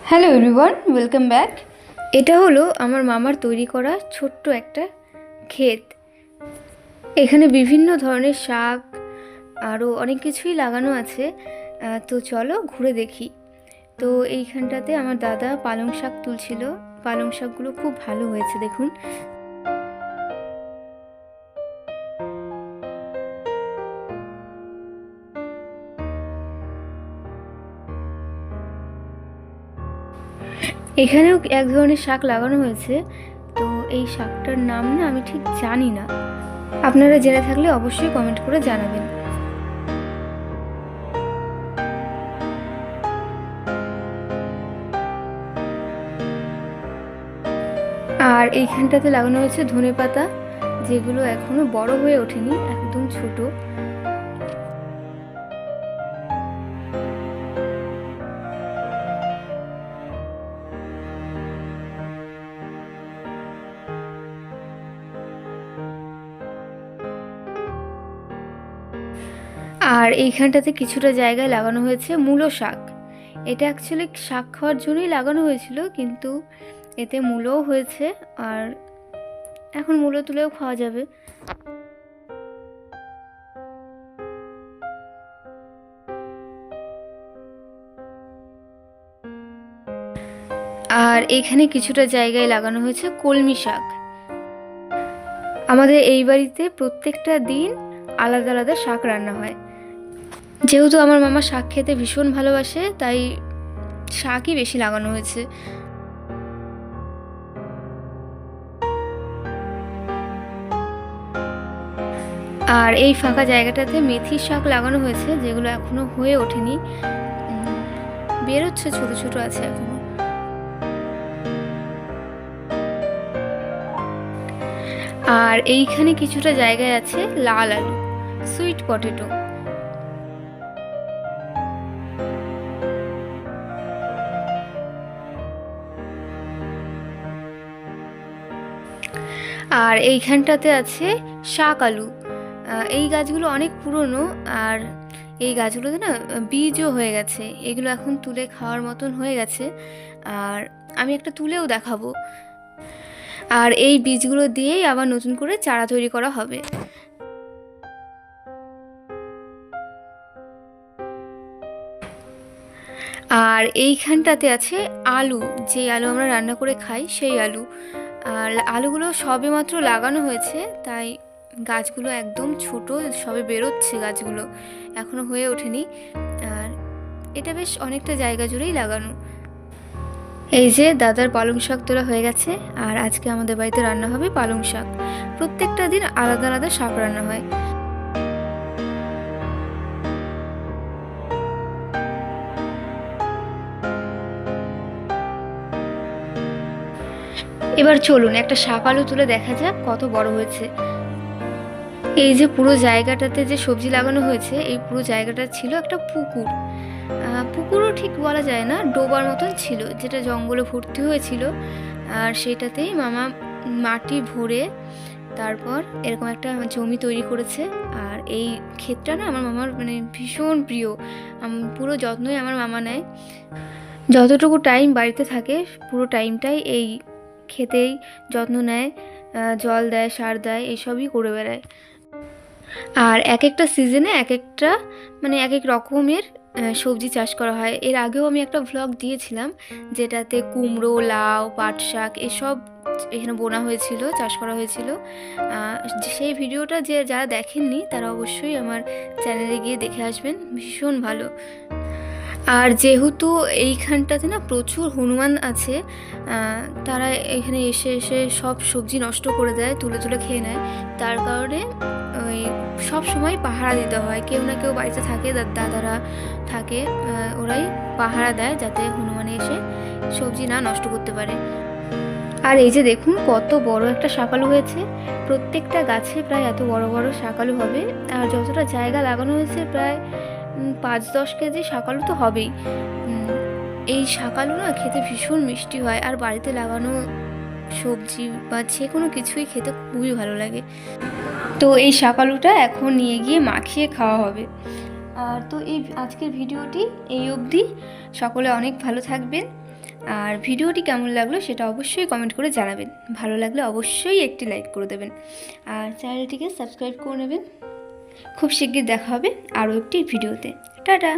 Hello everyone, welcome back. এটা হলো আমার মামার তৈরি করা ছোট্ট একটা ক্ষেত। এখানে বিভিন্ন ধরনের শাক আরও অনেক কিছুই লাগানো আছে। তো চলো ঘুরে দেখি। তো এইখানটাতে আমার দাদা পালং শাক তুলছিল। পালং শাকগুলো খুব ভালো হয়েছে দেখুন। এখানেও এক ধরনের শাক লাগানো হয়েছে। তো এই শাকটার নাম না আমি ঠিক জানি না, আপনারা জেনে থাকলে অবশ্যই কমেন্ট করে জানাবেন। আর এইখানটাতে লাগানো হয়েছে ধনেপাতা, যেগুলো এখনো বড় হয়ে ওঠেনি, একদম ছোট। আর এইখানটাতে কিছুটা জায়গায় লাগানো হয়েছে মূলো শাক। এটা অ্যাকচুয়ালি শাক খাওয়ার জন্যই লাগানো হয়েছিল, কিন্তু এতে মূলোও হয়েছে, আর এখন মূলো তুলেও খাওয়া যাবে। আর এইখানে কিছুটা জায়গায় লাগানো হয়েছে কলমি শাক। আমাদের এই বাড়িতে প্রত্যেকটা দিন আলাদা আলাদা শাক রান্না হয়। যেহেতু আমার মামা শাক খেতে ভীষণ ভালোবাসে, তাই শাকই বেশি লাগানো হয়েছে। আর এই ফাঁকা জায়গাটাতে মেথির শাক লাগানো হয়েছে, যেগুলো এখনো হয়ে ওঠেনি, বেরোচ্ছে, ছোট ছোট আছে এখনো। আর এইখানে কিছুটা জায়গায় আছে লাল আলু, সুইট পটেটো। আর এইখানটাতে আছে শাক আলু। এই গাছগুলো অনেক পুরনো, আর এই গাছগুলোতে না বীজও হয়ে গেছে। এগুলো এখন তুলে খাওয়ার মতন হয়ে গেছে, আর আমি একটা তুলেও দেখাবো। আর এই বীজগুলো দিয়েই আবার নতুন করে চারা তৈরি করা হবে। আর এইখানটাতে আছে আলু, যে আলু আমরা রান্না করে খাই সেই আলু। আর আলুগুলো সবে মাত্র লাগানো হয়েছে, তাই গাছগুলো একদম ছোট, সবে বেরোচ্ছে গাছগুলো, এখনো হয়ে ওঠেনি। আর এটা বেশ অনেকটা জায়গা জুড়েই লাগানো। এই যে দাদার পালং শাক তোলা হয়ে গেছে, আর আজকে আমাদের বাড়িতে রান্না হবে পালং শাক। প্রত্যেকটা দিন আলাদা আলাদা শাক রান্না হয়। এবার চলুন একটা শাক আলু তুলে দেখা যাক কত বড় হয়েছে। এই যে পুরো জায়গাটাতে যে সবজি লাগানো হয়েছে, এই পুরো জায়গাটা ছিল একটা পুকুর। পুকুরও ঠিক বলা যায় না, ডোবার মতন ছিল, যেটা জঙ্গলে ভর্তি হয়েছিল। আর সেটাতেই মামা মাটি ভরে তারপর এরকম একটা জমি তৈরি করেছে। আর এই ক্ষেতটা না আমার মামার মানে ভীষণ প্রিয়। পুরো যত্নই আমার মামা নেয়। যতটুকু টাইম বাড়িতে থাকে পুরো টাইমটাই এই ক্ষেতেই যত্ন নেয়, জল দেয়, সার দেয়, এসবই করে বেড়ায়। আর এক একটা সিজনে এক একটা মানে এক এক রকমের সবজি চাষ করা হয়। এর আগেও আমি একটা ভ্লগ দিয়েছিলাম, যেটাতে কুমড়ো, লাউ, পাট শাক এসব এখানে বোনা হয়েছিল, চাষ করা হয়েছিল। সেই ভিডিওটা যারা দেখেননি তারা অবশ্যই আমার চ্যানেলে গিয়ে দেখে আসবেন, ভীষণ ভালো। আর যেহেতু এইখানটাতে না প্রচুর হনুমান আছে, তারা এখানে এসে এসে সব সবজি নষ্ট করে দেয়, তুলে তুলে খেয়ে নেয়। তার কারণে ওই সব সময় পাহারা দিতে হয়, কেউ না কেউ বাড়িতে থাকে, দাদারা থাকে, ওরাই পাহারা দেয় যাতে হনুমানে এসে সবজি না নষ্ট করতে পারে। আর এই যে দেখুন কত বড় একটা শাকালু হয়েছে। প্রত্যেকটা গাছে প্রায় এত বড় বড় শাকালু হবে। আর যতটা জায়গা লাগানো হয়েছে প্রায় 5-10 কেজি শাকালু তো হবেই। এই শাকালু না খেতে ভীষণ মিষ্টি হয়, আর বাড়িতে লাগানো সবজি বা যে কোনো কিছুই খেতে খুবই ভালো লাগে। তো এই শাকালুটা এখন নিয়ে গিয়ে মাখিয়ে খাওয়া হবে। আর তো এই আজকের ভিডিওটি এই অবধি। সকলে অনেক ভালো থাকবেন। আর ভিডিওটি কেমন লাগলো সেটা অবশ্যই কমেন্ট করে জানাবেন। ভালো লাগলে অবশ্যই একটি লাইক করে দেবেন আর চ্যানেলটিকে সাবস্ক্রাইব করে নেবেন। খুব শিগগির দেখা হবে আরও একটি ভিডিওতে। টাটা।